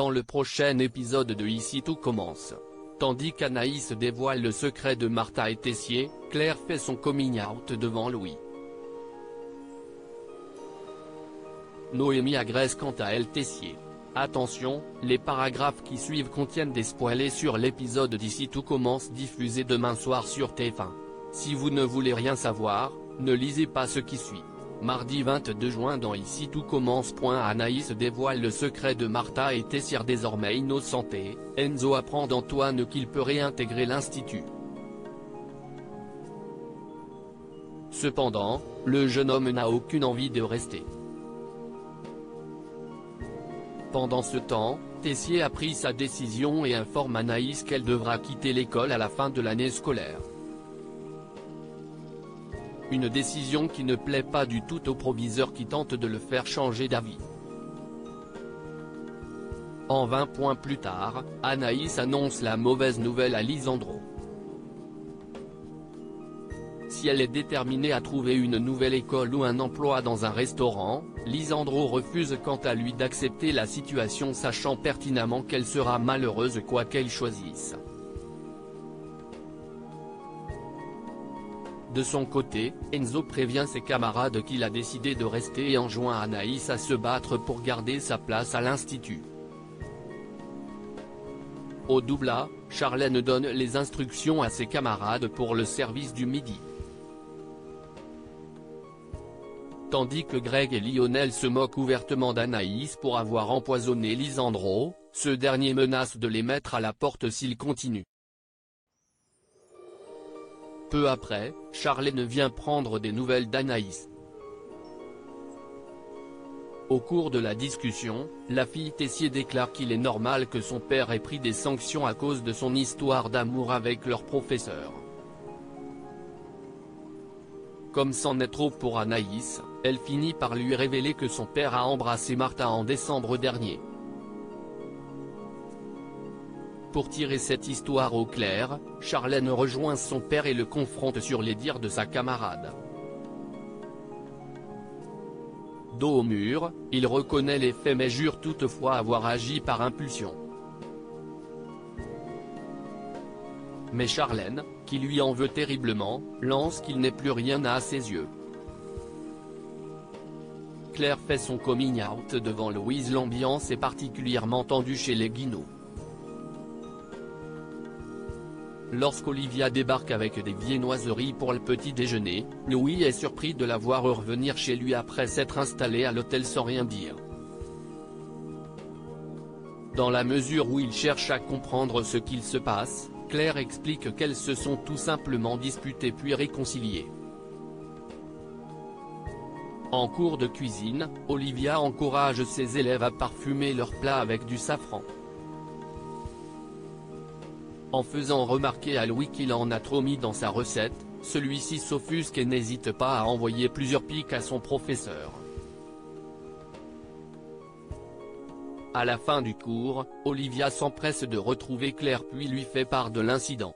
dans le prochain épisode de Ici tout commence. Tandis qu'Anaïs dévoile le secret de Martha et Tessier, Claire fait son coming out devant Louis. Noémie agresse quant à elle Tessier. Attention, les paragraphes qui suivent contiennent des spoilers sur l'épisode d'Ici tout commence diffusé demain soir sur TF1. Si vous ne voulez rien savoir, ne lisez pas ce qui suit. Mardi 22 juin dans Ici tout commence. Anaïs dévoile le secret de Martha et Tessier désormais innocenté, Enzo apprend d'Antoine qu'il peut réintégrer l'institut. Cependant, le jeune homme n'a aucune envie de rester. Pendant ce temps, Tessier a pris sa décision et informe Anaïs qu'elle devra quitter l'école à la fin de l'année scolaire. Une décision qui ne plaît pas du tout au proviseur qui tente de le faire changer d'avis. En 20 points plus tard, Anaïs annonce la mauvaise nouvelle à Lisandro. Si elle est déterminée à trouver une nouvelle école ou un emploi dans un restaurant, Lisandro refuse quant à lui d'accepter la situation sachant pertinemment qu'elle sera malheureuse quoi qu'elle choisisse. De son côté, Enzo prévient ses camarades qu'il a décidé de rester et enjoint Anaïs à se battre pour garder sa place à l'institut. Au doubla, Charlène donne les instructions à ses camarades pour le service du midi. Tandis que Greg et Lionel se moquent ouvertement d'Anaïs pour avoir empoisonné Lisandro, ce dernier menace de les mettre à la porte s'ils continuent. Peu après, Charlène vient prendre des nouvelles d'Anaïs. Au cours de la discussion, la fille Tessier déclare qu'il est normal que son père ait pris des sanctions à cause de son histoire d'amour avec leur professeur. Comme c'en est trop pour Anaïs, elle finit par lui révéler que son père a embrassé Martha en décembre dernier. Pour tirer cette histoire au clair, Charlène rejoint son père et le confronte sur les dires de sa camarade. Dos au mur, il reconnaît les faits mais jure toutefois avoir agi par impulsion. Mais Charlène, qui lui en veut terriblement, lance qu'il n'est plus rien à ses yeux. Claire fait son coming out devant Louise. L'ambiance est particulièrement tendue chez les Guinaud. Lorsqu'Olivia débarque avec des viennoiseries pour le petit déjeuner, Louis est surpris de la voir revenir chez lui après s'être installé à l'hôtel sans rien dire. Dans la mesure où il cherche à comprendre ce qu'il se passe, Claire explique qu'elles se sont tout simplement disputées puis réconciliées. En cours de cuisine, Olivia encourage ses élèves à parfumer leurs plats avec du safran. En faisant remarquer à Louis qu'il en a trop mis dans sa recette, celui-ci s'offusque et n'hésite pas à envoyer plusieurs piques à son professeur. À la fin du cours, Olivia s'empresse de retrouver Claire puis lui fait part de l'incident.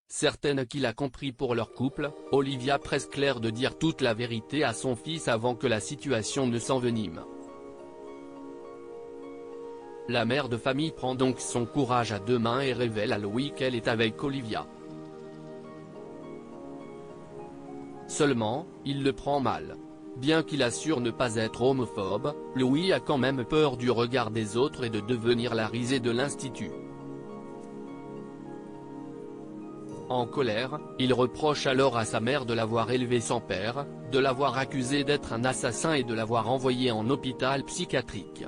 Certaine qu'il a compris pour leur couple, Olivia presse Claire de dire toute la vérité à son fils avant que la situation ne s'envenime. La mère de famille prend donc son courage à deux mains et révèle à Louis qu'elle est avec Olivia. Seulement, il le prend mal. Bien qu'il assure ne pas être homophobe, Louis a quand même peur du regard des autres et de devenir la risée de l'institut. En colère, il reproche alors à sa mère de l'avoir élevé sans père, de l'avoir accusé d'être un assassin et de l'avoir envoyé en hôpital psychiatrique.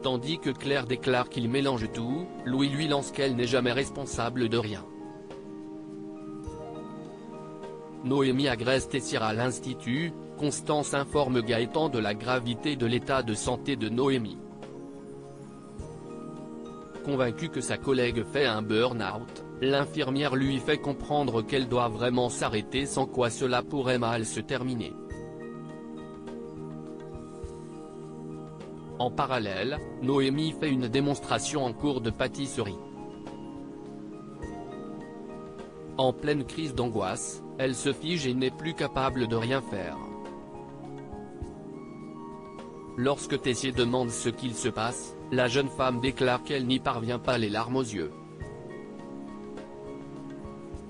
Tandis que Claire déclare qu'il mélange tout, Louis lui lance qu'elle n'est jamais responsable de rien. Noémie agresse Tessier à l'institut, Constance informe Gaëtan de la gravité de l'état de santé de Noémie. Convaincue que sa collègue fait un burn-out, l'infirmière lui fait comprendre qu'elle doit vraiment s'arrêter sans quoi cela pourrait mal se terminer. En parallèle, Noémie fait une démonstration en cours de pâtisserie. En pleine crise d'angoisse, elle se fige et n'est plus capable de rien faire. Lorsque Tessier demande ce qu'il se passe, la jeune femme déclare qu'elle n'y parvient pas, les larmes aux yeux.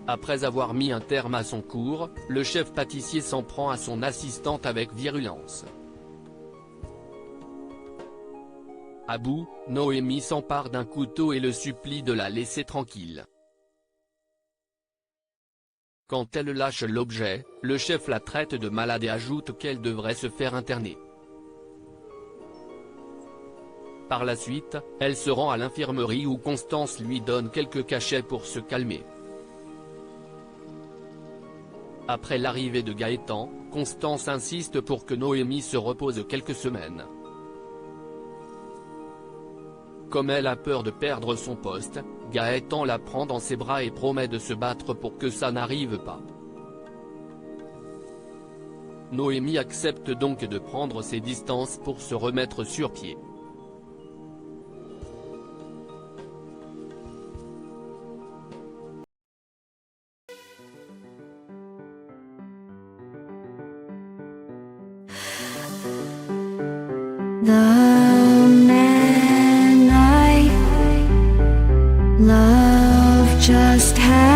Après avoir mis un terme à son cours, le chef pâtissier s'en prend à son assistante avec virulence. À bout, Noémie s'empare d'un couteau et le supplie de la laisser tranquille. Quand elle lâche l'objet, le chef la traite de malade et ajoute qu'elle devrait se faire interner. Par la suite, elle se rend à l'infirmerie où Constance lui donne quelques cachets pour se calmer. Après l'arrivée de Gaëtan, Constance insiste pour que Noémie se repose quelques semaines. Comme elle a peur de perdre son poste, Gaëtan la prend dans ses bras et promet de se battre pour que ça n'arrive pas. Noémie accepte donc de prendre ses distances pour se remettre sur pied. The man I love just had